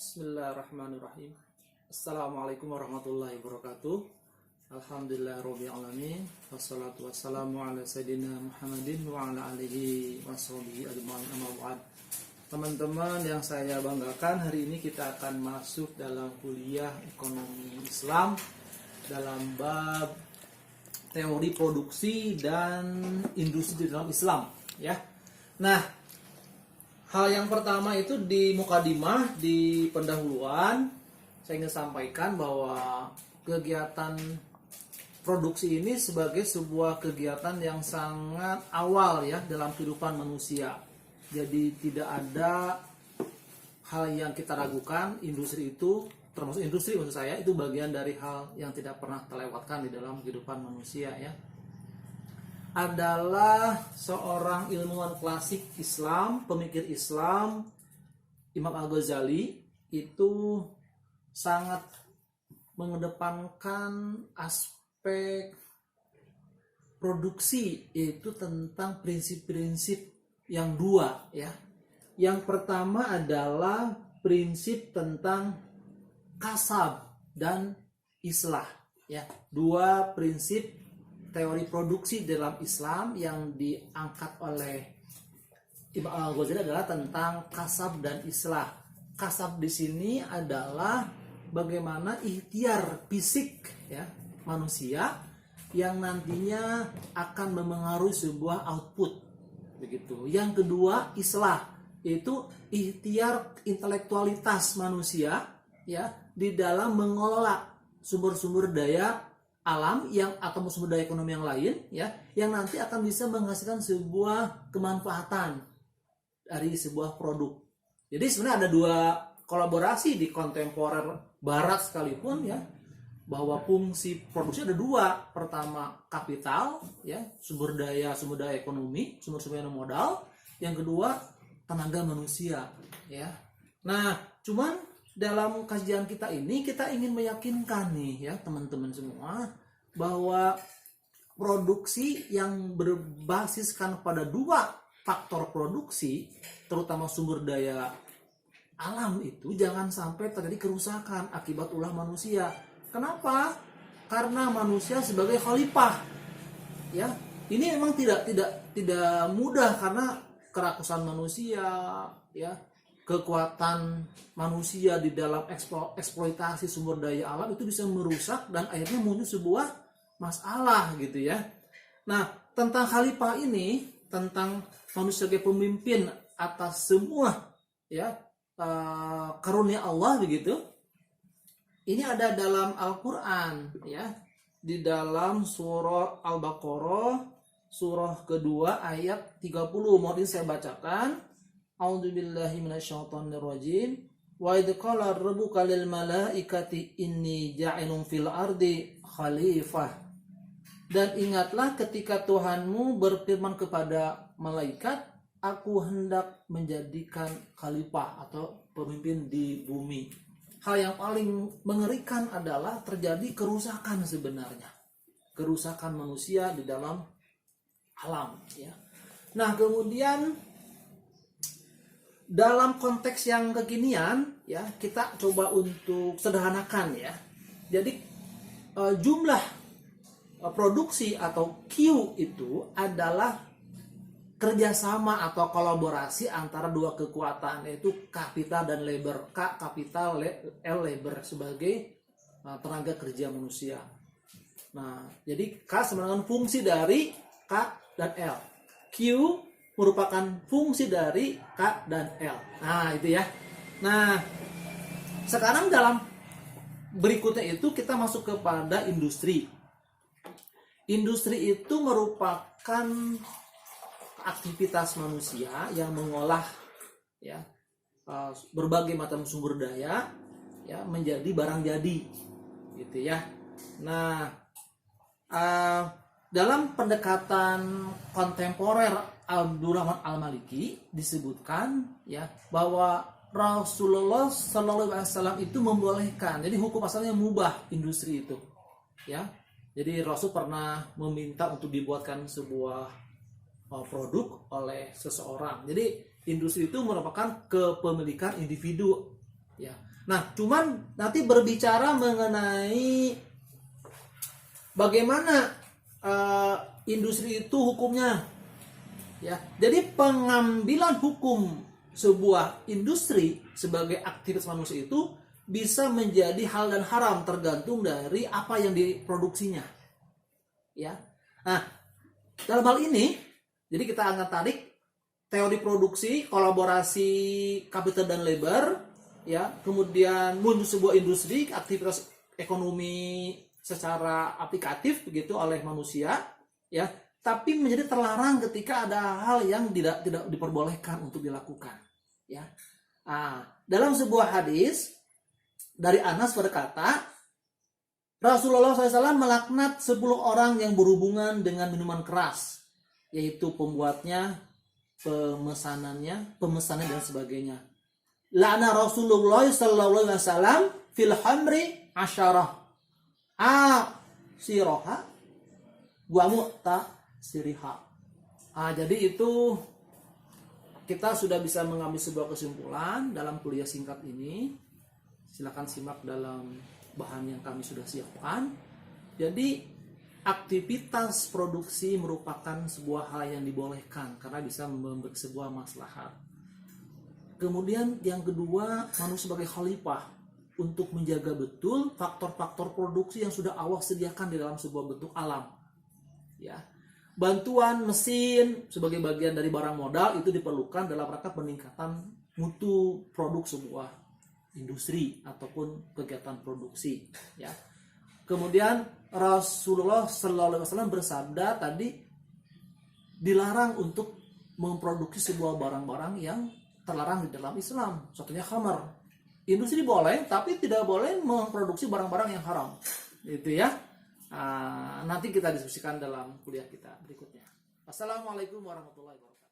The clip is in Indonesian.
Bismillahirrahmanirrahim. Assalamualaikum warahmatullahi wabarakatuh. Alhamdulillahirabbil alamin. Wassalatu wassalamu ala sayyidina Muhammadin wa ala alihi washabihi ajmain. Amma ba'd. Teman-teman yang saya banggakan, hari ini kita akan masuk dalam kuliah ekonomi Islam dalam bab teori produksi dan industri dalam Islam, ya. Nah, hal yang pertama itu di mukadimah, di pendahuluan, saya ingin sampaikan bahwa kegiatan produksi ini sebagai sebuah kegiatan yang sangat awal ya dalam kehidupan manusia. Jadi tidak ada hal yang kita ragukan, industri itu, termasuk industri maksud saya, itu bagian dari hal yang tidak pernah terlewatkan di dalam kehidupan manusia ya. Adalah seorang ilmuwan klasik Islam, pemikir Islam, Imam Al-Ghazali, itu sangat mengedepankan aspek produksi, yaitu tentang prinsip-prinsip yang dua ya. Yang pertama adalah prinsip tentang kasab dan islah ya. Dua prinsip teori produksi dalam Islam yang diangkat oleh Imam Al-Ghazali adalah tentang kasab dan islah. Kasab di sini adalah bagaimana ikhtiar fisik ya manusia yang nantinya akan memengaruhi sebuah output begitu. Yang kedua islah, yaitu ikhtiar intelektualitas manusia ya di dalam mengelola sumber-sumber daya alam yang atau sumber daya ekonomi yang lain ya yang nanti akan bisa menghasilkan sebuah kemanfaatan dari sebuah produk. Jadi sebenarnya ada dua kolaborasi di kontemporer barat sekalipun ya, bahwa fungsi produksi ada dua. Pertama kapital ya, sumber daya ekonomi, sumber modal. Yang kedua tenaga manusia ya. Nah, cuman dalam kajian kita ini kita ingin meyakinkan nih ya teman-teman semua bahwa produksi yang berbasiskan pada dua faktor produksi, terutama sumber daya alam itu jangan sampai terjadi kerusakan akibat ulah manusia. Kenapa? Karena manusia sebagai khalifah ya. Ini memang tidak mudah karena kerakusan manusia ya, kekuatan manusia di dalam eksploitasi sumber daya alam itu bisa merusak dan akhirnya muncul sebuah masalah gitu ya. Nah, tentang khalifah ini, tentang manusia sebagai pemimpin atas semua ya karunia Allah begitu. Ini ada dalam Al-Qur'an ya, di dalam surah Al-Baqarah surah kedua ayat 30. Mohon saya bacakan. A'udzubillahi minasyaitonirrajim. Wa idz qala rabbuka lil malaikati inni ja'ilun fil ardi khalifah. Dan ingatlah ketika Tuhanmu berfirman kepada malaikat, aku hendak menjadikan khalifah atau pemimpin di bumi. Hal yang paling mengerikan adalah terjadi kerusakan sebenarnya. Kerusakan manusia di dalam alam ya. Nah, kemudian dalam konteks yang kekinian ya, kita coba untuk sederhanakan ya. Jadi jumlah produksi atau Q itu adalah kerjasama atau kolaborasi antara dua kekuatan, yaitu kapital dan labor. K kapital, L labor sebagai tenaga kerja manusia. Nah, jadi K sama dengan fungsi dari K dan L. Q merupakan fungsi dari K dan L. Nah, itu ya. Nah, sekarang dalam berikutnya itu kita masuk kepada industri. Industri itu merupakan aktivitas manusia yang mengolah ya berbagai macam sumber daya ya menjadi barang jadi gitu ya. Nah, dalam pendekatan kontemporer Abdurrahman Al-Maliki disebutkan ya bahwa Rasulullah SAW itu membolehkan. Jadi hukum asalnya mubah industri itu ya. Jadi Rasul pernah meminta untuk dibuatkan sebuah produk oleh seseorang. Jadi industri itu merupakan kepemilikan individu ya. Nah, cuman nanti berbicara mengenai bagaimana industri itu hukumnya. Ya, jadi pengambilan hukum sebuah industri sebagai aktivitas manusia itu bisa menjadi hal dan haram tergantung dari apa yang diproduksinya. Ya. Nah, dalam hal ini, jadi kita akan tarik teori produksi, kolaborasi kapital dan labor, ya, kemudian muncul sebuah industri, aktivitas ekonomi secara aplikatif begitu oleh manusia, ya, tapi menjadi terlarang ketika ada hal yang tidak diperbolehkan untuk dilakukan, ya. Nah, dalam sebuah hadis dari Anas berkata, Rasulullah SAW melaknat 10 orang yang berhubungan dengan minuman keras, yaitu pembuatnya, pemesanannya dan sebagainya. La'na Rasulullah SAW fil hamri asyarah siroha wa mu'tasiriha. Jadi itu kita sudah bisa mengambil sebuah kesimpulan dalam kuliah singkat ini. Silakan simak dalam bahan yang kami sudah siapkan. Jadi aktivitas produksi merupakan sebuah hal yang dibolehkan karena bisa memberi sebuah maslahat. Kemudian yang kedua, manusia sebagai khalifah untuk menjaga betul faktor-faktor produksi yang sudah Allah sediakan di dalam sebuah bentuk alam. Ya. Bantuan mesin sebagai bagian dari barang modal itu diperlukan dalam rangka peningkatan mutu produk sebuah industri ataupun kegiatan produksi, ya. Kemudian Rasulullah SAW bersabda tadi dilarang untuk memproduksi sebuah barang-barang yang terlarang di dalam Islam. Contohnya khamar. Industri boleh, tapi tidak boleh memproduksi barang-barang yang haram. Itu ya. Nanti kita diskusikan dalam kuliah kita berikutnya. Assalamualaikum warahmatullahi wabarakatuh.